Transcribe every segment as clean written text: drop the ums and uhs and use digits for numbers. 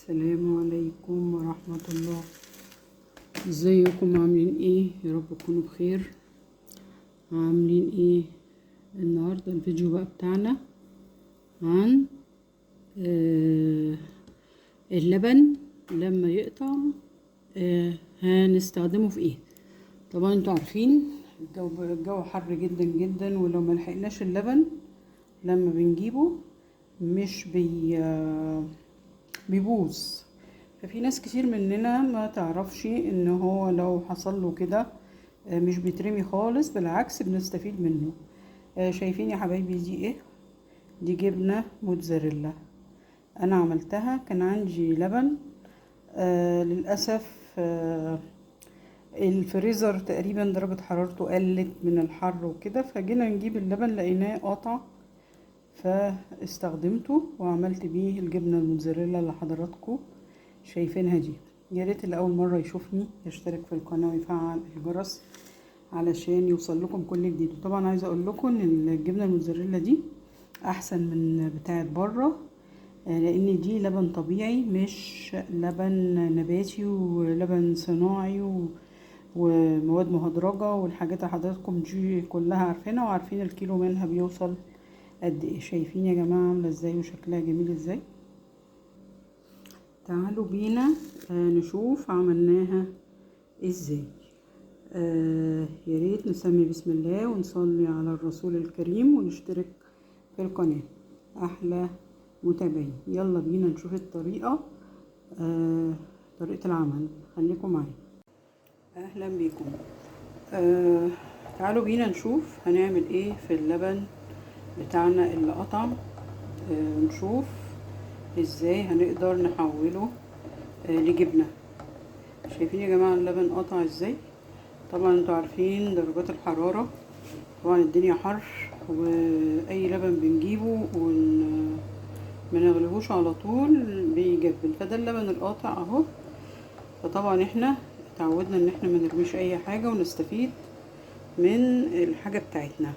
السلام عليكم ورحمة الله. ازيكم عاملين ايه؟ يا رب تكونوا بخير. عاملين ايه النهاردة؟ الفيديو بقى بتاعنا عن اللبن لما يقطع هنستخدمه في ايه. طبعا انتوا عارفين الجو حر جدا جدا، ولو ما لحقناش اللبن لما بنجيبه مش بيبوظ. ففي ناس كتير مننا ما تعرفش ان هو لو حصل له كده مش بيترمي خالص، بالعكس بنستفيد منه. شايفين يا حبايبي دي ايه؟ دي جبنة موتزاريلا. انا عملتها، كان عندي لبن للأسف الفريزر تقريبا درجة حرارته قلت من الحر وكده، فجينا نجيب اللبن لقيناه قاطع، فاستخدمته وعملت بيه الجبنة الموتزاريلا اللي حضراتكم شايفينها دي. يا ريت اللي اول مره يشوفني يشترك في القناه ويفعل الجرس علشان يوصل لكم كل جديد. وطبعا عايزه اقول لكم ان الجبنه الموتزاريلا دي احسن من بتاعه بره، لان دي لبن طبيعي مش لبن نباتي ولبن صناعي ومواد مهدرجه والحاجات اللي حضراتكم دي كلها عارفينها، وعارفين الكيلو منها بيوصل قد ايه. شايفين يا جماعه عامله ازاي وشكلها جميل ازاي؟ تعالوا بينا نشوف عملناها ازاي. يا ريت نسمي بسم الله ونصلي على الرسول الكريم ونشترك في القناة. احلى متابعين، يلا بينا نشوف الطريقة، طريقة العمل. خليكم معايا. اهلا بيكم. تعالوا بينا نشوف هنعمل ايه في اللبن بتاعنا اللي قطع. نشوف ازاي هنقدر نحوله لجبنة. شايفين يا جماعة اللبن قطع ازاي؟ طبعا انتوا عارفين درجات الحرارة، طبعا الدنيا حر واي لبن بنجيبه ما نغليهوش على طول بيجبن، فده اللبن القاطع اهو. فطبعا احنا اتعودنا ان احنا ما نرميش اي حاجة ونستفيد من الحاجة بتاعتنا.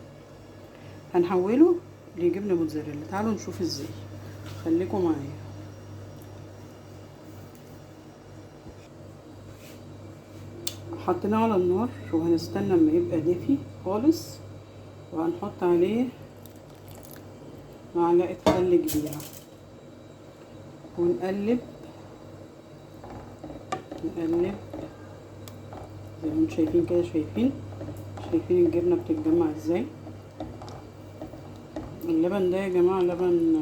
هنحوله لجبنة موتزاريلا. تعالوا نشوف ازاي، خليكم معايا. حطيناه على النار وهنستنى اما يبقى دافي خالص، وهنحط عليه معلقة خل كبيرة ونقلب زي ما انتم شايفين كده. شايفين الجبنة بتتجمع ازاي. اللبن ده يا جماعة لبن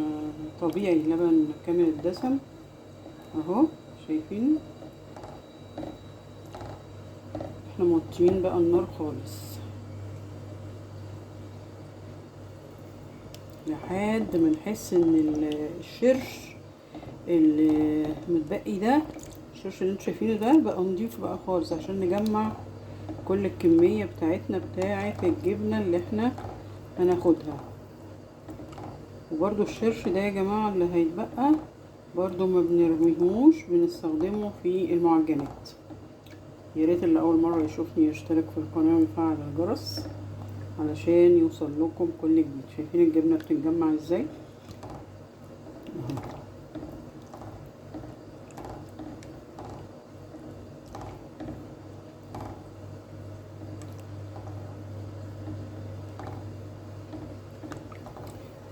طبيعي، لبن كامل الدسم اهو. شايفين احنا موطيين بقى النار خالص لحد ما نحس ان الشرش اللي متبقي ده، الشرش اللي انتوا شايفينه ده بقى نضيف بقى خالص، عشان نجمع كل الكمية بتاعتنا بتاعة الجبنة اللي احنا هناخدها. وبرضو الشرش ده يا جماعة اللي هيتبقى برضو ما بنرميهوش، بنستخدمه في المعجنات. يا ريت اللي اول مرة يشوفني يشترك في القناة ويفعل الجرس علشان يوصل لكم كل جديد. شايفين الجبنة بتتجمع ازاي اهو.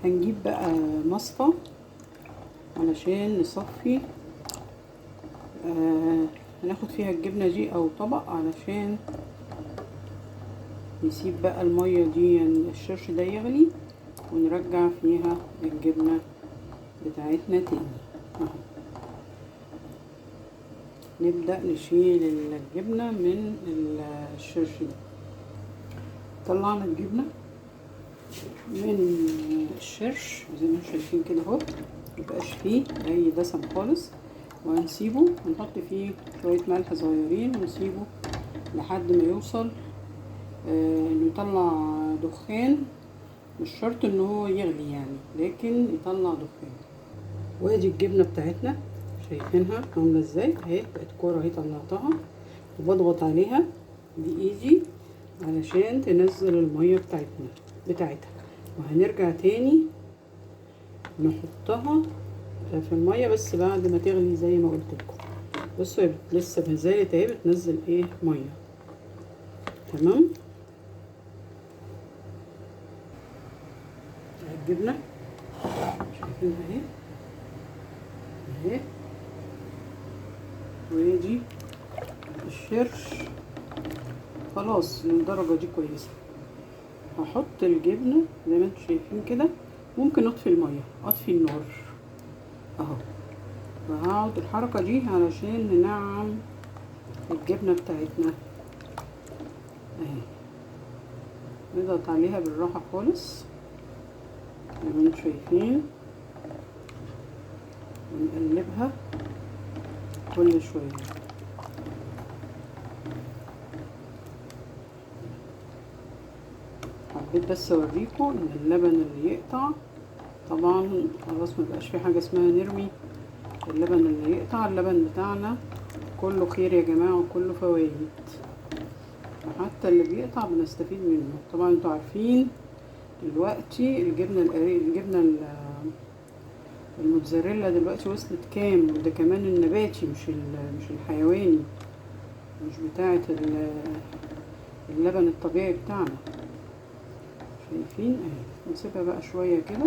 هنجيب بقى مصفى علشان نصفي، هناخد فيها الجبنة دي او طبق علشان نسيب بقى المية دي، يعني الشرش ده يغلي ونرجع فيها الجبنة بتاعتنا تاني اهو. نبدأ نشيل الجبنة من الشرش ده. طلعنا الجبنة من الشرش زي ما انتم شايفين كده اهو، مبقاش فيه اي دسم خالص. وهنسيبه ونحط فيه شوية ملح صغيرين ونسيبه لحد ما يوصل انه يطلع دخان. مش شرط ان هو يغلي يعني، لكن يطلع دخان. وادي الجبنة بتاعتنا شايفينها عاملة ازاي اهي، بقت كورة اهي. طلعتها وبضغط عليها بايدي علشان تنزل المية بتاعتها. وهنرجع تاني نحطها في الميه بس بعد ما تغلي زي ما قلت لكم. بصوا هي لسه ما زالت اهي بتنزل ايه ميه. تمام. الجبنه شايفينها اهي اهي، وادي الشرش خلاص الدرجه دي كويسه. هحط الجبنه زي ما انتم شايفين كده، ممكن اطفي الميه اطفي النار اهو، وهقعد الحركه دي علشان ننعم الجبنه بتاعتنا اهي. نضغط عليها بالراحه خالص زي ما انتم شايفين، ونقلبها كل شويه. حبيت بس اوريكم ان اللبن اللي يقطع طبعا خلاص مبقاش في حاجه اسمها نرمي اللبن. اللي يقطع اللبن بتاعنا كله خير يا جماعه وكله فوائد، وحتى اللي بيقطع بنستفيد منه. طبعا انتوا عارفين دلوقتي الجبنه الموتزاريلا دلوقتي وصلت كام، وده كمان النباتي مش الحيواني، مش بتاعه اللبن الطبيعي بتاعنا. شايفين اهي. نسيبها بقى شويه كده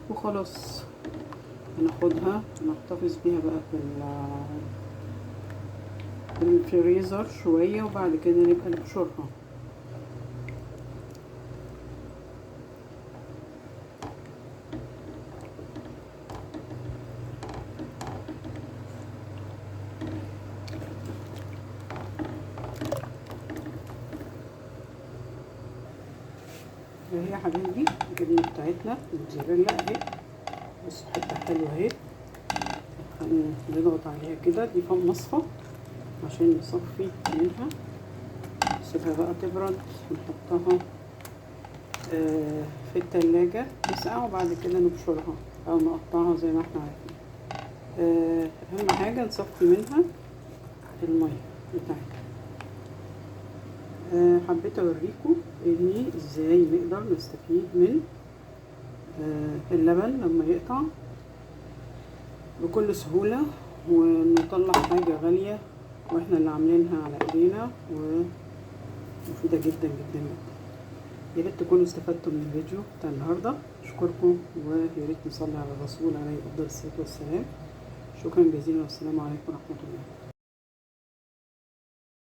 وخلاص. هناخدها نحتفظ بيها بقى في الفريزر شويه، وبعد كده نبقى نبشرها. اهي يا حبايبي الجبنه بتاعتنا الموتزاريلا اهي. بصوا حته حلوه اهي. نضغط عليها كده، دي فم مصفى عشان نصفي منها. نسيبها بقى تبرد ونحطها في التلاجة تسقع، وبعد كده نبشرها او نقطعها زي ما احنا عارفين. اهم حاجه نصفي منها الميه بتاعتها. حبيت اوريكم اني ازاي نقدر نستفيد من اللبن لما يقطع بكل سهولة، ونطلع حاجة غالية واحنا اللي عاملينها على ايدينا ومفيدة جدا جدا جدا. يا ريت تكونوا استفدتوا من الفيديو بتاع النهاردة. اشكركم، ويا ريت نصلي على الرسول عليه افضل الصلاة والسلام. شكرا جزيلا، والسلام عليكم ورحمة الله.